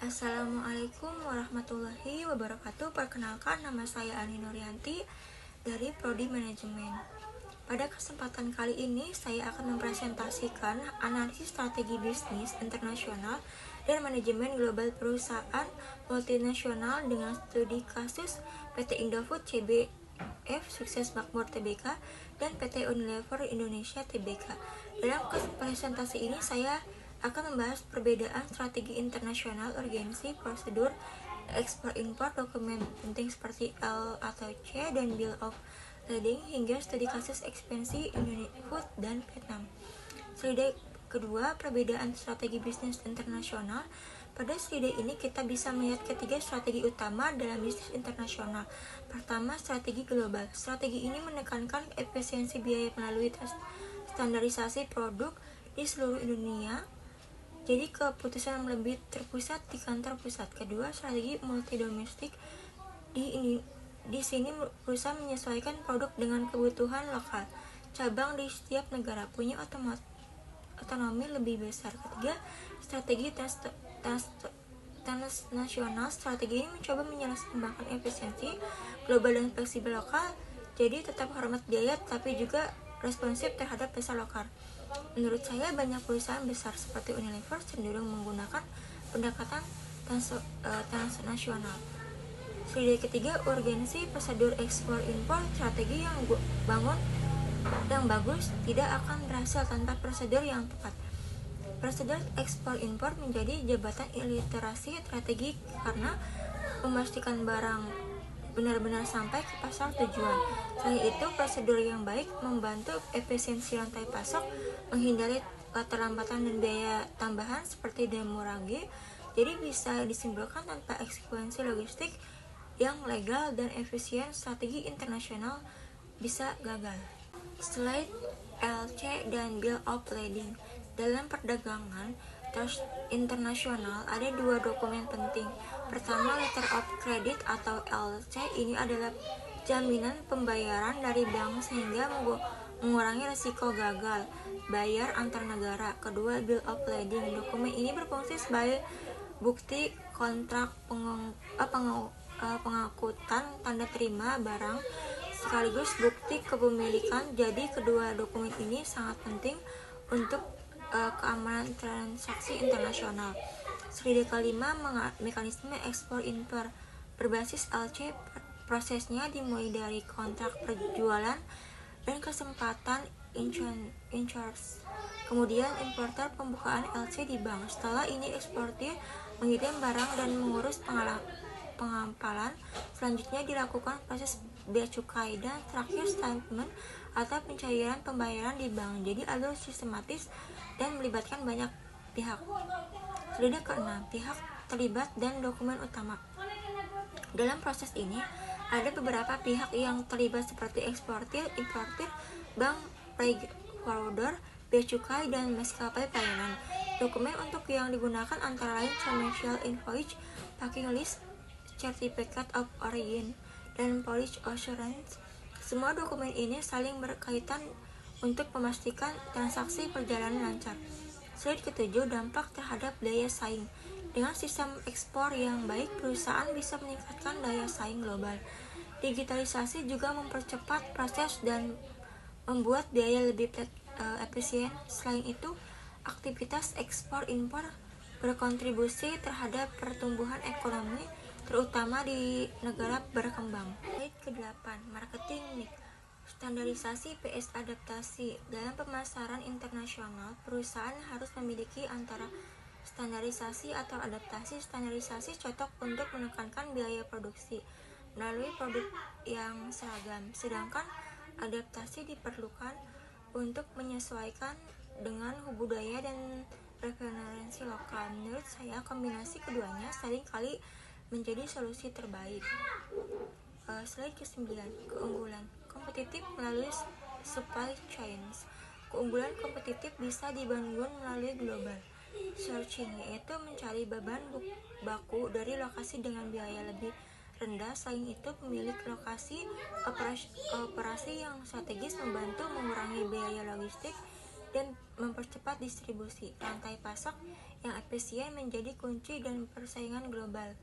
Assalamualaikum warahmatullahi wabarakatuh. Perkenalkan, nama saya Ani Nuryanti dari Prodi Manajemen. Pada kesempatan kali ini saya akan mempresentasikan analisis strategi bisnis internasional dan manajemen global perusahaan multinasional dengan studi kasus PT Indofood CBF Sukses Makmur Tbk dan PT Unilever Indonesia Tbk. Dalam presentasi ini saya akan membahas perbedaan strategi internasional, urgensi, prosedur, ekspor-impor, dokumen penting seperti L atau C, dan Bill of Lading, hingga studi kasus ekspansi Unilever dan Vietnam. Slide kedua, perbedaan strategi bisnis internasional. Pada slide ini kita bisa melihat ketiga strategi utama dalam bisnis internasional. Pertama, strategi global. Strategi ini menekankan efisiensi biaya melalui standarisasi produk di seluruh dunia. Jadi keputusan lebih terpusat di kantor pusat. Kedua, strategi multi domestik. Di sini perusahaan menyesuaikan produk dengan kebutuhan lokal. Cabang di setiap negara punya otonomi lebih besar. Ketiga, strategi transnasional. Strategi ini mencoba menyeimbangkan efisiensi global dan fleksibel lokal. Jadi tetap hormat biaya tapi juga responsif terhadap pasar lokal. Menurut saya, banyak perusahaan besar seperti Unilever cenderung menggunakan pendekatan transnasional. Slide ketiga, urgensi, prosedur ekspor impor. Strategi yang bagus tidak akan berhasil tanpa prosedur yang tepat. Prosedur ekspor impor menjadi jabatan literasi strategi karena memastikan barang benar-benar sampai ke pasar tujuan. Selain itu, prosedur yang baik membantu efisiensi rantai pasok, menghindari keterlambatan dan biaya tambahan seperti demurrage. Jadi bisa disimpulkan, tanpa eksekusi logistik yang legal dan efisien, strategi internasional bisa gagal. Slide LC dan Bill of Lading. Dalam perdagangan internasional ada dua dokumen penting. Pertama, Letter of Credit atau LC. Ini adalah jaminan pembayaran dari bank sehingga mengurangi risiko gagal bayar antar negara. Kedua, Bill of Lading. Dokumen ini berfungsi sebagai bukti kontrak pengangkutan tanda terima barang sekaligus bukti kepemilikan. Jadi kedua dokumen ini sangat penting untuk keamanan transaksi internasional. Slide kelima, mekanisme ekspor impor berbasis LC. Prosesnya dimulai dari kontrak perjualan dan kesempatan insurance. Kemudian importer pembukaan LC di bank. Setelah ini eksportir mengirim barang dan mengurus pengampalan. Selanjutnya dilakukan proses bea cukai dan terakhir statement atau pencairan pembayaran di bank. Jadi alur sistematis dan melibatkan banyak pihak. Slide ke-6, pihak terlibat dan dokumen utama. Dalam proses ini ada beberapa pihak yang terlibat seperti eksportir, importir, bank, freight forwarder, bea cukai, dan maskapai pelayanan. Dokumen untuk yang digunakan antara lain commercial invoice, packing list, certificate of origin, dan policy assurance. Semua dokumen ini saling berkaitan untuk memastikan transaksi berjalan lancar. Slide ke-7, dampak terhadap daya saing. Dengan sistem ekspor yang baik, perusahaan bisa meningkatkan daya saing global. Digitalisasi juga mempercepat proses dan membuat biaya lebih efisien. Selain itu, aktivitas ekspor-impor berkontribusi terhadap pertumbuhan ekonomi, terutama di negara berkembang. Slide ke-8, marketing mix. Standarisasi vs adaptasi. Dalam pemasaran internasional, perusahaan harus memiliki antara standarisasi atau adaptasi. Standarisasi cocok untuk menekankan biaya produksi melalui produk yang seragam, sedangkan adaptasi diperlukan untuk menyesuaikan dengan budaya dan referensi lokal. Menurut saya, kombinasi keduanya seringkali menjadi solusi terbaik. Slide ke-9, keunggulan kompetitif melalui supply chains. Keunggulan kompetitif bisa dibangun melalui global sourcing, yaitu mencari bahan baku dari lokasi dengan biaya lebih rendah. Selain itu, pemilik lokasi operasi yang strategis membantu mengurangi biaya logistik dan mempercepat distribusi. Rantai pasok yang efisien menjadi kunci dan persaingan global.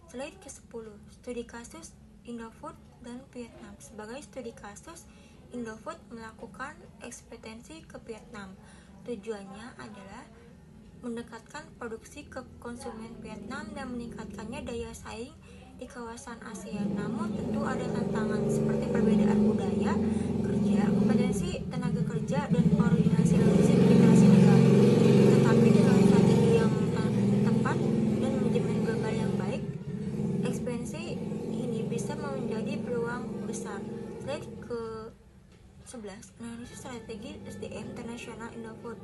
Slide ke-10, studi kasus Indofood dan Vietnam. Sebagai studi kasus, Indofood melakukan ekspedisi ke Vietnam. Tujuannya adalah mendekatkan produksi ke konsumen Vietnam dan meningkatkannya daya saing di kawasan Asia. Namun tentu ada tantangan seperti perbedaan budaya kerja, kompetensi tenaga kerja, dan koordinasi logistik integrasi negara. Tetapi dengan strategi yang tepat dan manajemen global yang baik, ekspansi ini bisa menjadi peluang besar. Slide ke-11, analisis strategi SDM internasional Indofood.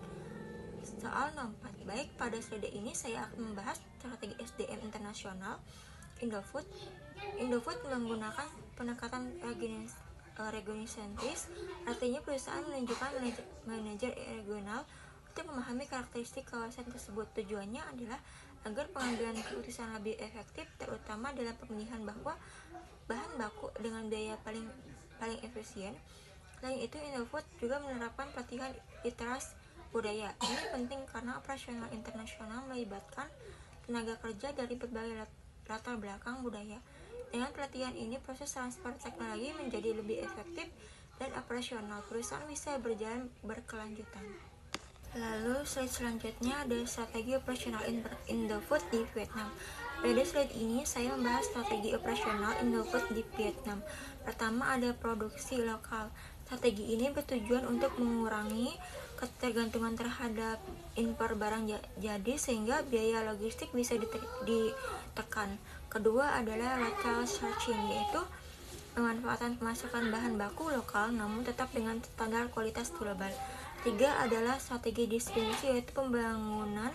Soal nomor 4. Baik, pada slide ini saya akan membahas strategi SDM internasional Indofood. Indofood menggunakan pendekatan regionalisentris, artinya perusahaan menunjukkan manajer regional untuk memahami karakteristik kawasan tersebut. Tujuannya adalah agar pengambilan keputusan lebih efektif, terutama dalam pemilihan bahan baku dengan biaya paling efisien. Selain itu, Indofood juga menerapkan pelatihan literasi budaya. Ini penting karena operasional internasional melibatkan tenaga kerja dari berbagai latar belakang budaya. Dengan pelatihan ini, proses transfer teknologi menjadi lebih efektif dan operasional. Perusahaan bisa berjalan berkelanjutan. Lalu slide selanjutnya ada strategi operasional Indofood di Vietnam. Pada slide ini saya membahas strategi operasional Indofood di Vietnam. Pertama ada produksi lokal. Strategi ini bertujuan untuk mengurangi ketergantungan terhadap impor barang jadi sehingga biaya logistik bisa ditekan. Kedua adalah local sourcing, yaitu pemanfaatan pemasukan bahan baku lokal namun tetap dengan standar kualitas global. Tiga adalah strategi distribusi, yaitu pembangunan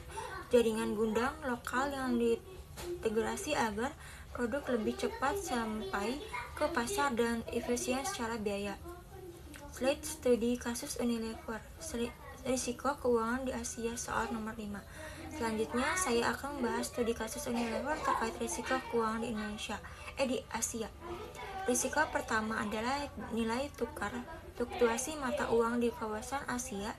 jaringan gudang lokal yang diintegrasi agar produk lebih cepat sampai ke pasar dan efisien secara biaya. Slide studi kasus Unilever, risiko keuangan di Asia, soal nomor 5. Selanjutnya saya akan membahas studi kasus Unilever terkait risiko keuangan di Asia. Risiko pertama adalah nilai tukar fluktuasi mata uang di kawasan Asia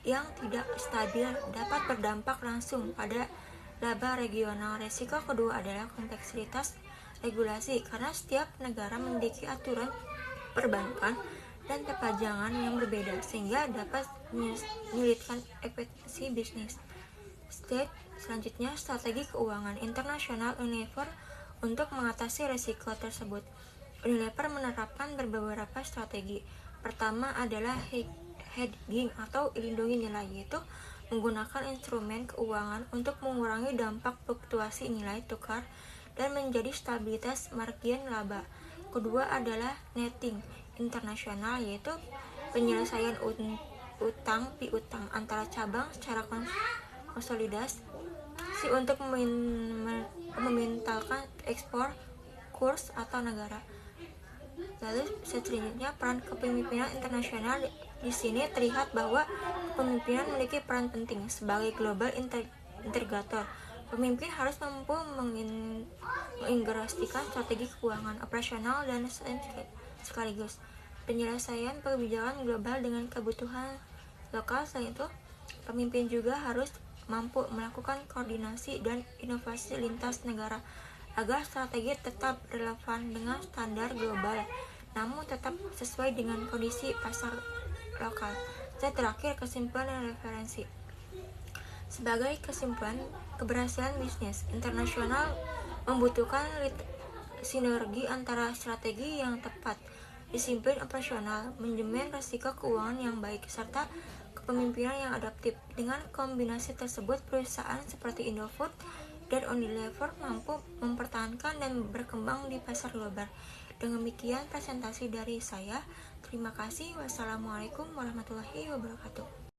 yang tidak stabil dapat berdampak langsung pada laba regional. Risiko kedua adalah kompleksitas regulasi karena setiap negara memiliki aturan perbankan dan perpajakan yang berbeda sehingga dapat menyulitkan efisiensi bisnis. Slide selanjutnya strategi keuangan internasional Unilever untuk mengatasi risiko tersebut. Unilever menerapkan beberapa strategi. Pertama adalah hedging atau lindungi nilai, yaitu menggunakan instrumen keuangan untuk mengurangi dampak fluktuasi nilai tukar dan menjadi stabilitas margin laba. Kedua adalah netting internasional, yaitu penyelesaian utang piutang antara cabang secara konsolidasi untuk memintalkan ekspor kurs atau negara. Lalu selanjutnya peran kepemimpinan internasional. Di sini terlihat bahwa kepemimpinan memiliki peran penting sebagai global integrator. Pemimpin harus mampu mengintegrasikan strategi keuangan, operasional, dan sekaligus penyelesaian kebijakan global dengan kebutuhan lokal. Selain itu, pemimpin juga harus mampu melakukan koordinasi dan inovasi lintas negara agar strategi tetap relevan dengan standar global, namun tetap sesuai dengan kondisi pasar lokal. Dan terakhir, kesimpulan dan referensi. Sebagai kesimpulan, keberhasilan bisnis internasional membutuhkan sinergi antara strategi yang tepat, disiplin operasional, manajemen risiko keuangan yang baik, serta kepemimpinan yang adaptif. Dengan kombinasi tersebut, perusahaan seperti Indofood dan Unilever mampu mempertahankan dan berkembang di pasar global. Demikian presentasi dari saya. Terima kasih. Wassalamualaikum warahmatullahi wabarakatuh.